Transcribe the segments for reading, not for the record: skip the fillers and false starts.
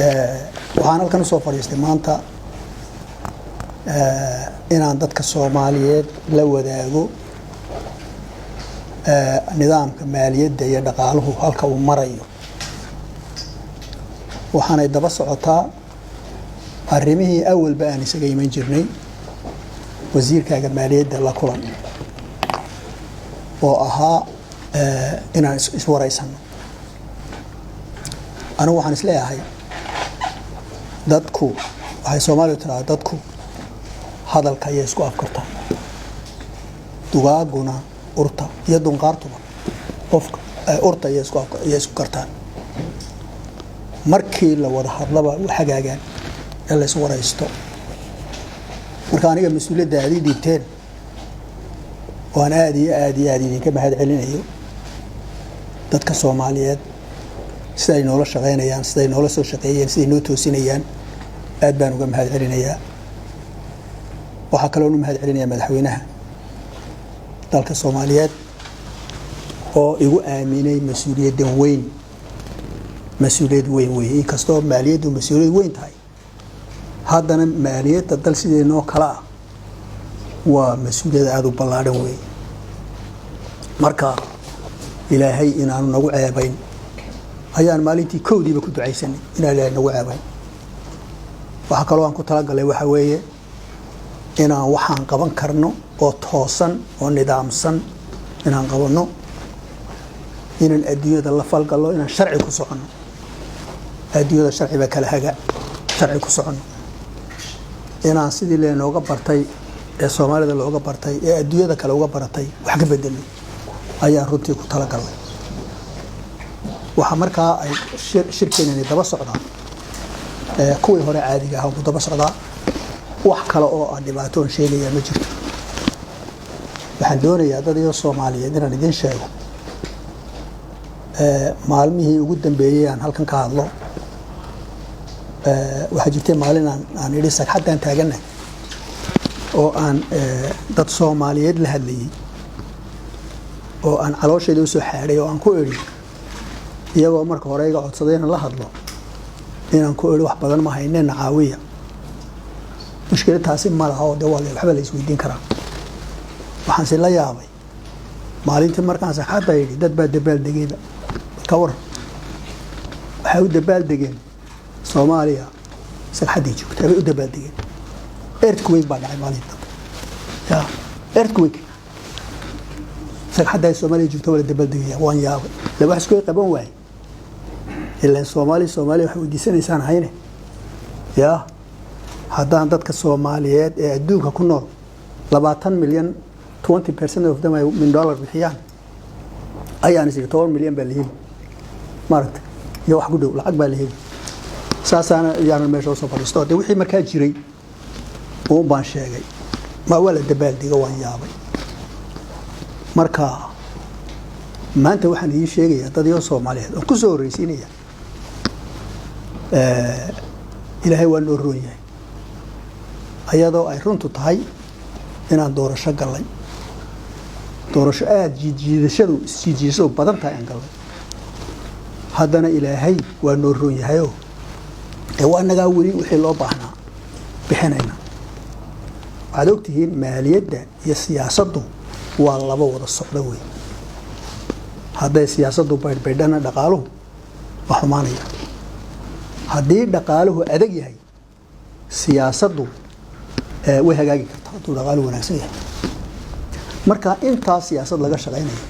waxaan halkan soo fadhiistay maanta inaan dadka Soomaaliyeed la wadaago nidaamka maaliyadda iyo dhaqaaluhu halka uu marayo waxaanay daba socotaa arrimihii awalba aan isaga iman jirnay wasiirkaaga maaliyadda la kulan oo ahaa inaan iswareysano anigu waxaan isleeyahay dadku waxay Soomaalidu tiraahdaa dadku hadalka ayay isku afkartaan dugaaguna urta iyo dunqaartuba qofka urta ayay isku kartaan markii la wada hadlaba waxagaagaan la isku waraysto marka aniga mas'uuliyadda aad dhiibteen waan aad idinka mahad celinayo dadka Soomaaliyeed siday noola shaqeynayaan siday noola soo shaqeeyeen siday noo toosinayaan aad baan uga mahad celinayaa waxa kale oo mahad celinayaa madaxweynaha dalka Soomaaliyeed oo igu aaminay mas'uuliyad weyn inkastoo maaliyaddu mas'uuliyad weyn tahay haddana maaliyadda dal sideenoo kala ah waa mas'uuliyad aad u ballaaran weyn marka ilaahay inaanu nagu ceebayn ayaan maalintii koodiiba ku ducaysanay inaan ilaahay nagu ceebayn waxa kale oo aan ku talagalay waxa weeye inaan waxaan qaban karno oo toosan oo nidaamsan inaan qabanno inaan adduunyada la falgalno inaan sharci ku socono adduunyada sharciga kala haga sharci ku socono inaan sidii leenooga bartay ee Soomaalida looga bartay ee adduunyada kale uga baratay wax ka bedelno ayaan runtii ku talagalay waxa markaa ay shirkeenani daba socdaan kuwii hore caadiga ah oo daba socdaa wax kale oo aan dhibaato sheegaya ma jirto waxaan doonayaa dad iyo Soomaaliyeed inaan idin sheego maalmihii ugu dambeeyay aan halkan ka hadlo waxa jirtay maalin aan idhi sagxadaan taaganahay oo aan dad Soomaaliyeed la hadlayay oo aan calooshayda u soo xaaday oo aan ku idhi iyagoo marka hore iga codsaday inaan la hadlo inaan ku idhi wax badan ma hayneen caawiya mushkilad taasi ma laha oo waxba la isweydiin karaa waxaan si la yaabay maalintii markaan saxaada yidhi dad baa dabaal degayba ka war waxay u dabaal degeen Soomaaliya saxadii joogtay ay u dabaal degeen earthquake baa dhacay maalinta earthquake saxada Soomaaliya joogtay wala dabaal degaya waan yaabay la wax isku qaban waay ilaa Soomaaliya waxay wadiisanaysan hayne haddaan dadka Soomaaliyeed ee adduunka ku nool 20 milyan 20% of them ay min dollar bixiyaan ayaan isii 10 milyan baa leeyahay maaragtay iyo wax ku dhow lacag baa leeyahay saasana yaan meesha soo fadhiisto wixii markaa jiray oo baan sheegay ma wala dabaaldiga waan yaabay marka maanta waxaan idin sheegayaa dad iyo Soomaaliyeed oo ku soo horeysiinaya ilaahay waa noo roon yahay ayadoo ay runtu tahay inaan doorasho galay doorasho aad jiidashadu badan tahay aan galay haddana ilaahay waa noo roon yahay oo waa naga wari wixii loo baahnaa bixinayna waxaad ogtihiin maaliyadda iyo siyaasaddu waa laba wada socdo weey hadday siyaasaddu baydhana dhaqaaluhu wax xumaanaya haddii dhaqaaluhu adag yahay siyaasaddu way hagaagi kartaa hadduu dhaqaaluhu wanaagsan yahay marka intaa siyaasad laga shaqeynayo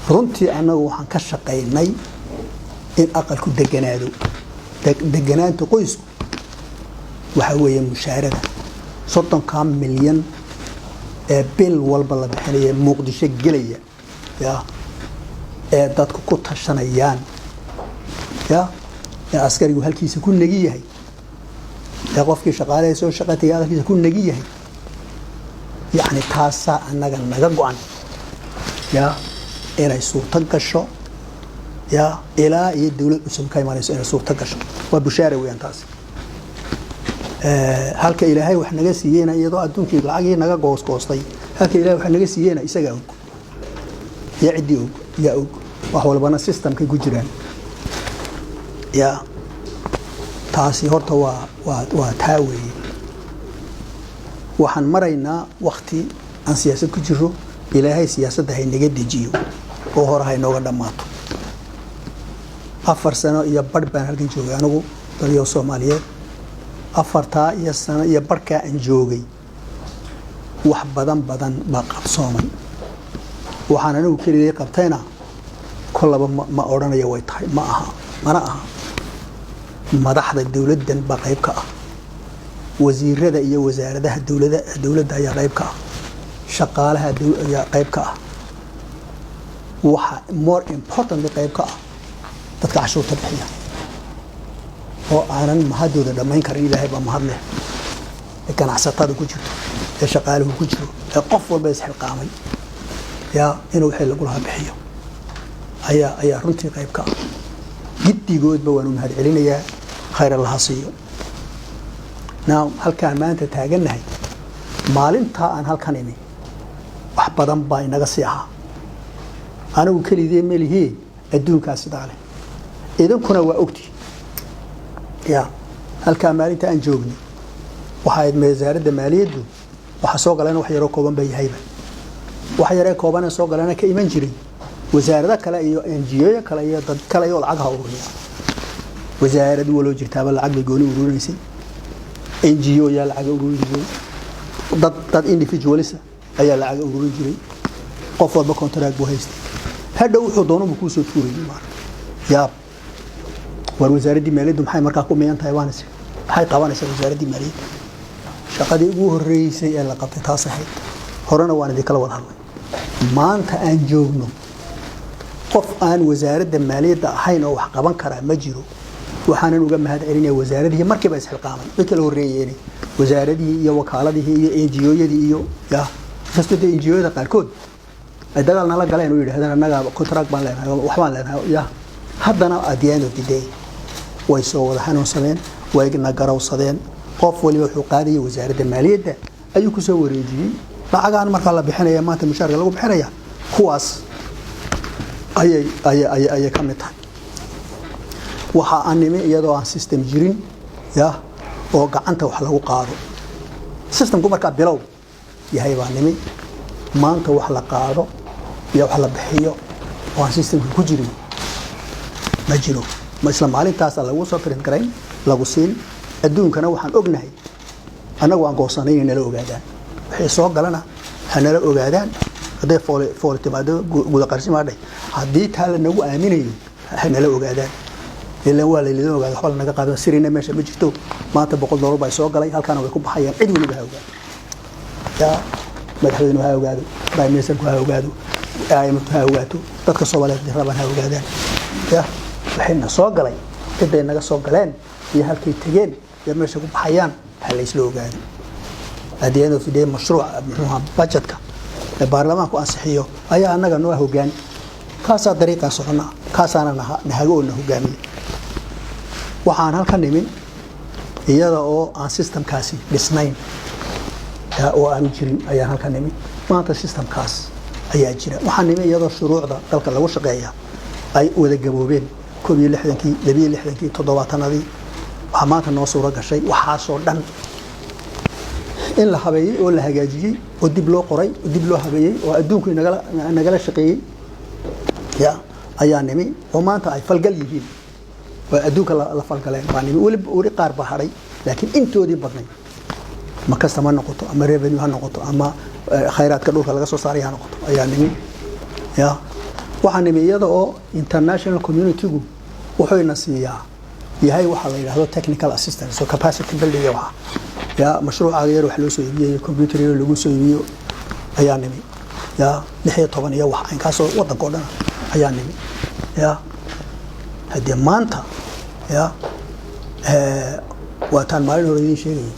runtii anagu waxaan ka shaqeynay in aqalku deganaado deganaanta qoysku waxa weeye mushaarada 30 milyan ee bil walba la bixinayo Muqdisho gelaya ee dadku ku tashanayaan askarigu halkiisa ku nagi yahay qofkii shaqaaleey soo shaqatiga halkiisa ku nagi yahay يعني تاسع أنك نجاقون يا إلى سوق تقشة يا إلى يدول اسم كيمان إلى سوق تقشة وبشارة وين تاس هالك إلى هاي وإحنا جالسين يضاء الدنيا في العجين نجا قوس قوسطي هالك إلى وإحنا جالسين يسجعوك يعديوك يأوك وحول بنا سيستم كجيران يا taasi horta waa taa weeye waxaan maraynaa waqti aan siyaasad ku jiro ilaahay siyaasadda hay naga dejiyo oo hore hay nooga dhammaato 4 sano iyo badh baan halkan joogay anigu daliyo Soomaaliyeed 4 sano iyo badhka aan joogay wax badan baa qabsoomay waxaan anigu kaliya qabtayna kullaba ma oranayo way tahay ma aha mana aha madaxda dawladdan ba qayb ka ah wasiirada iyo wasaaradaha dawladda ayaa qayb ka ah shaqaalaha ayaa qayb ka ah waxa more important qayb ka ah dadka cashuurta bixiya oo aanan mahadooda dhamayn karin ilaahay baa mahad leh ganacsatada ku jirto ee shaqaaluhu ku jiro ee qof walba isxilqaamay inuu wixii lagu lahaa bixiyo ayaa runtii qayb ka ah giddigoodba waan u mahad celinayaa khayr Allah siiyo halkaan maanta taagannahay maalinta aan halkan imi wax badan baa inaga sii ahaa anigu kaliya meelihii adduunkaas sidaa leh idinkuna waa ogti halkaan maalinta aan joognay waxa ay wasaaradda maaliyaddu waxa soo galeen wax yar oo kooban bay yahayba wax yar ee kooban soo galeen ka iman jiray wasaaradda kale iyo NGO kale iyo dad kale oo lacag ururiya wasaaraddu walo jirtaaba lacag bay gooni ururinaysa NGO yaa lacag ururinaysa dad individuals ayaa lacag ururin jiray qof walba contract buu haystay hadda wuxuu doono ku soo tuuray war wasaaradda maaliyaddu maxay markaa ku meeyan tahay waanaysa maxay qabanaysaa wasaaradda maaliyadda shaqadii ugu horeysay ee la qabtay taas ahayd horena waan idin kala wada hadlay maanta aan joogno qof aan wasaaradda maaliyadda ahayn oo wax qaban kara ma jiro waxaan uga mahad celinayaa wasaaradii markiiba isxilqaamay way kala horeeyeen wasaaradii iyo wakaaladii iyo NGO-yadii iyo kastoo NGO-yada qaarkood ay dagaalna la galeen oo yiraahdaan anaga contract baan leenahay waxbaan leenahay haddana at the end of the day way soo wada xanuunsadeen way nagarowsadeen qof waliba wuxuu qaadayay wasaaradda maaliyadda ayuu ku soo wareejiyay lacagaan marka la bixinayo maanta mushaarka lagu bixinaya kuwaas ayay ka mid tahay waxa aan nimi iyadoo aan system jirin oo gacanta wax lagu qaado systemku marka bilow yahay baa nimi maanta wax la qaado iyo wax la bixiyo oo aan systemku ku jirin ma jiro isla maalintaas lagu soo print gareyn lagu siin adduunkana waxaan ognahay anagu aan goosanay inay la ogaadaan wixii soo galana hanala ogaadaan haday fool timaado guud qarsimaadhay hadii taa la nagu aaminayo hanala ogaadaan ilaa waa la leeyahay ogaad xol naga qaado sirina meesha ma jirto maanta $100 bay soo galay halkaana way ku baxayaan cid waliba ha ogaado madaxweynuhu ha ogaado prime minister ha ogaado ayamtu ha ogaato dadka Soomaaliyeed rabaan ha ogaadaan waxayna soo galay ciday naga soo galeen iyo halkay tageen iyo meesha ku baxayaan hal isla ogaado adeeno fidee mashruuc budgetka ee baarlamaanku ansixiyo ayaa anaga noo hoggaan kaasa dariiqa socona kaasaana nahago oo hogaamiye waxaan halkan nimin iyada oo aan systemkaasi dhisnayn oo aan jirin ayaa halkan nimin maanta systemkaas ayaa jira waxaan nimin iyadoo shuruucda dalka lagu shaqeeya ay wada gaboobeen 62kii 62kii 70adii waxa maanta noo suura gashay waxa soo dhan in la habeeyay oo la hagaajiyay oo dib loo qoray oo dib loo habeeyay oo adduunku nagala shaqeeyay ayaa nimi oo maanta ay falgal yihiin oo adduunka la falgaleen baa nimi wali qaar baa haray laakiin intoodii badnay ma kastama noqoto ama revenue ha noqoto ama khayraadka dhulka laga soo saaray ha noqoto ayaa nimi waxaan nimi iyada oo international community-gu wuxuu ina siiyaa yahay waxa la yiraahdo technical assistance so capacity building mashruuca yar wax loo soo iibiyay computer yar lagu soo iibiyo ayaa nimi 16 iyo wax aan ka soo wadanka oo dhan ayaa nimi hadii maanta waa tan maalin hore idin sheegay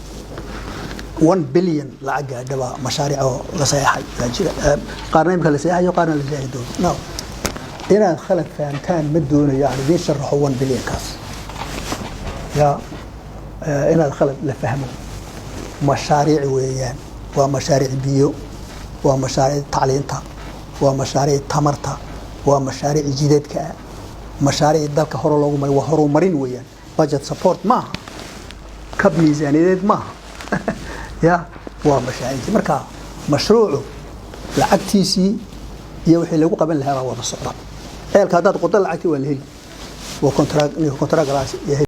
1 billion lacag gaadhaba mashaariic oo la saxay jira qaarna imka la saxayo qaarna la saxay doono inaan khalad fahantaan ma doonayo yani idin sharaxo 1 billion kaas inaan khalad la fahmo مشاريع ويان ومشاريع بيو ومشاريع تعلينتا ومشاريع تمرتا ومشاريع جديدك مشاريع دالك هورو لوغو ماي وهورو مرين ويان budget support ما كب ميزانية ما يا ومشاعر مركا مشروعه لعكتيسي يوحي لو قبل لها وضع الصعداء هي الكادات قطع لعكتي والهي وكونتراك راسي